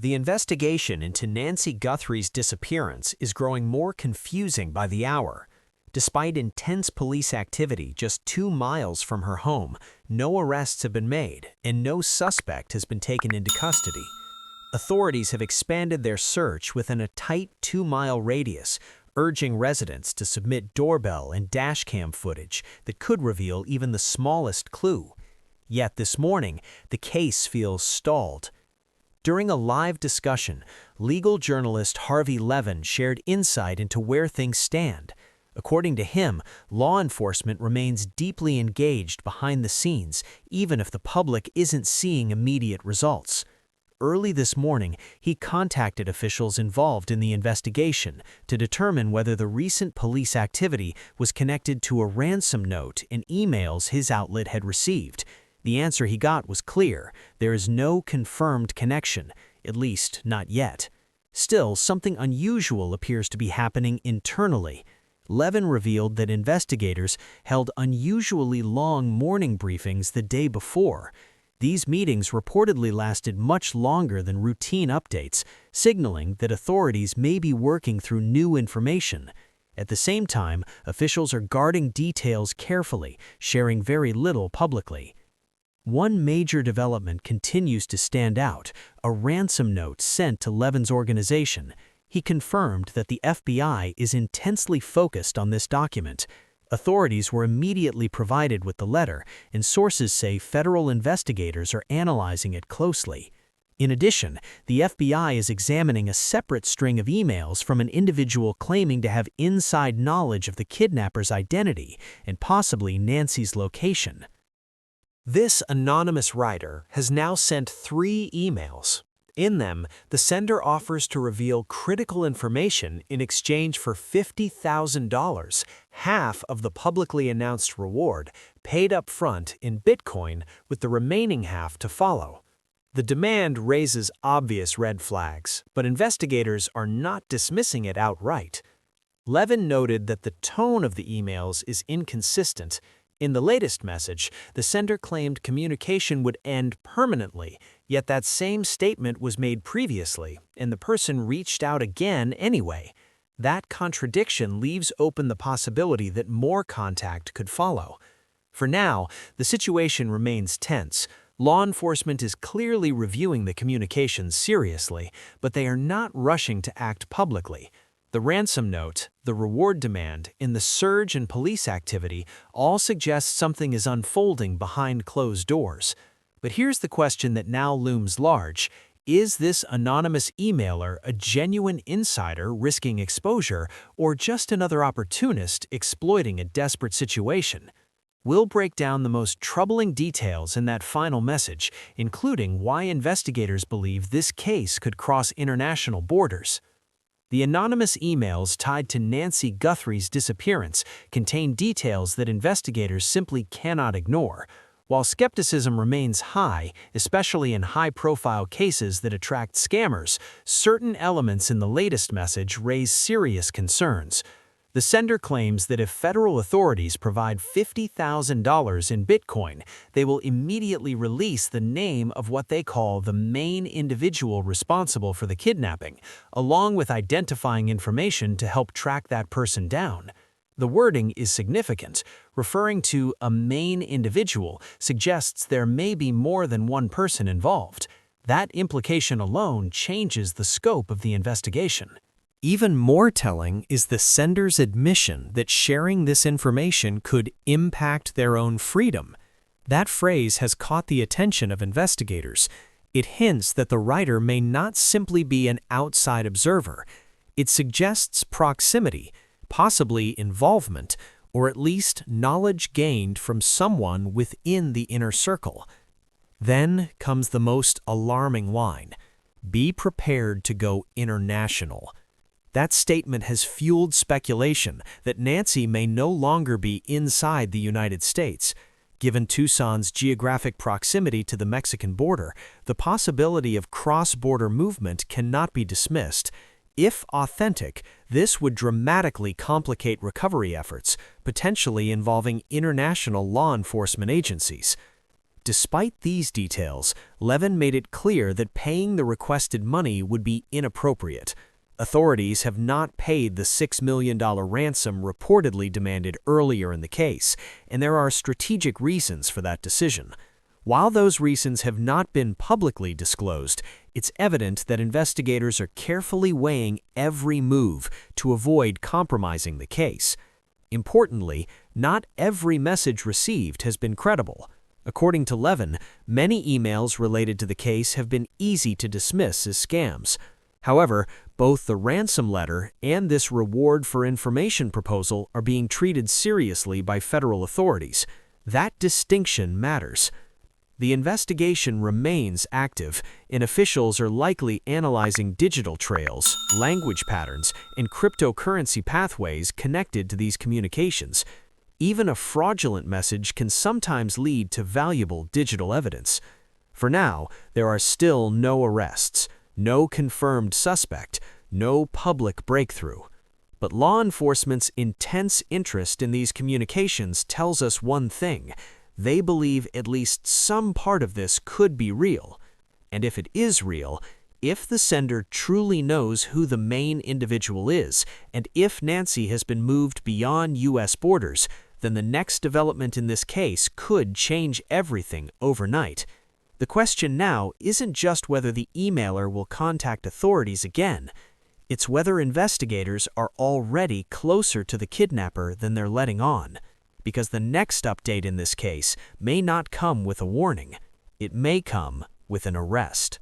The investigation into Nancy Guthrie's disappearance is growing more confusing by the hour. Despite intense police activity just 2 miles from her home, no arrests have been made and no suspect has been taken into custody. Authorities have expanded their search within a tight 2-mile radius, urging residents to submit doorbell and dashcam footage that could reveal even the smallest clue. Yet this morning, the case feels stalled. During a live discussion, legal journalist Harvey Levin shared insight into where things stand. According to him, law enforcement remains deeply engaged behind the scenes, even if the public isn't seeing immediate results. Early this morning, he contacted officials involved in the investigation to determine whether the recent police activity was connected to a ransom note and emails his outlet had received. The answer he got was clear: there is no confirmed connection, at least not yet. Still, something unusual appears to be happening internally. Levin revealed that investigators held unusually long morning briefings the day before. These meetings reportedly lasted much longer than routine updates, signaling that authorities may be working through new information. At the same time, officials are guarding details carefully, sharing very little publicly. One major development continues to stand out: a ransom note sent to Levin's organization. He confirmed that the FBI is intensely focused on this document. Authorities were immediately provided with the letter, and sources say federal investigators are analyzing it closely. In addition, the FBI is examining a separate string of emails from an individual claiming to have inside knowledge of the kidnapper's identity and possibly Nancy's location. This anonymous writer has now sent 3 emails. In them, the sender offers to reveal critical information in exchange for $50,000, half of the publicly announced reward, paid up front in Bitcoin, with the remaining half to follow. The demand raises obvious red flags, but investigators are not dismissing it outright. Levin noted that the tone of the emails is inconsistent. In the latest message, the sender claimed communication would end permanently, yet that same statement was made previously, and the person reached out again anyway. That contradiction leaves open the possibility that more contact could follow. For now, the situation remains tense. Law enforcement is clearly reviewing the communications seriously, but they are not rushing to act publicly. The ransom note, the reward demand, and the surge in police activity all suggest something is unfolding behind closed doors. But here's the question that now looms large: is this anonymous emailer a genuine insider risking exposure, or just another opportunist exploiting a desperate situation? We'll break down the most troubling details in that final message, including why investigators believe this case could cross international borders. The anonymous emails tied to Nancy Guthrie's disappearance contain details that investigators simply cannot ignore. While skepticism remains high, especially in high-profile cases that attract scammers, certain elements in the latest message raise serious concerns. The sender claims that if federal authorities provide $50,000 in Bitcoin, they will immediately release the name of what they call the main individual responsible for the kidnapping, along with identifying information to help track that person down. The wording is significant. Referring to a main individual suggests there may be more than one person involved. That implication alone changes the scope of the investigation. Even more telling is the sender's admission that sharing this information could impact their own freedom. That phrase has caught the attention of investigators. It hints that the writer may not simply be an outside observer. It suggests proximity, possibly involvement, or at least knowledge gained from someone within the inner circle. Then comes the most alarming line: be prepared to go international. That statement has fueled speculation that Nancy may no longer be inside the United States. Given Tucson's geographic proximity to the Mexican border, the possibility of cross-border movement cannot be dismissed. If authentic, this would dramatically complicate recovery efforts, potentially involving international law enforcement agencies. Despite these details, Levin made it clear that paying the requested money would be inappropriate. Authorities have not paid the $6 million ransom reportedly demanded earlier in the case, and there are strategic reasons for that decision. While those reasons have not been publicly disclosed, it's evident that investigators are carefully weighing every move to avoid compromising the case. Importantly, not every message received has been credible. According to Levin, many emails related to the case have been easy to dismiss as scams. However, both the ransom letter and this reward for information proposal are being treated seriously by federal authorities. That distinction matters. The investigation remains active, and officials are likely analyzing digital trails, language patterns, and cryptocurrency pathways connected to these communications. Even a fraudulent message can sometimes lead to valuable digital evidence. For now, there are still no arrests, no confirmed suspect, no public breakthrough. But law enforcement's intense interest in these communications tells us one thing: they believe at least some part of this could be real. And if it is real, if the sender truly knows who the main individual is, and if Nancy has been moved beyond U.S. borders, then the next development in this case could change everything overnight. The question now isn't just whether the emailer will contact authorities again. It's whether investigators are already closer to the kidnapper than they're letting on. Because the next update in this case may not come with a warning. It may come with an arrest.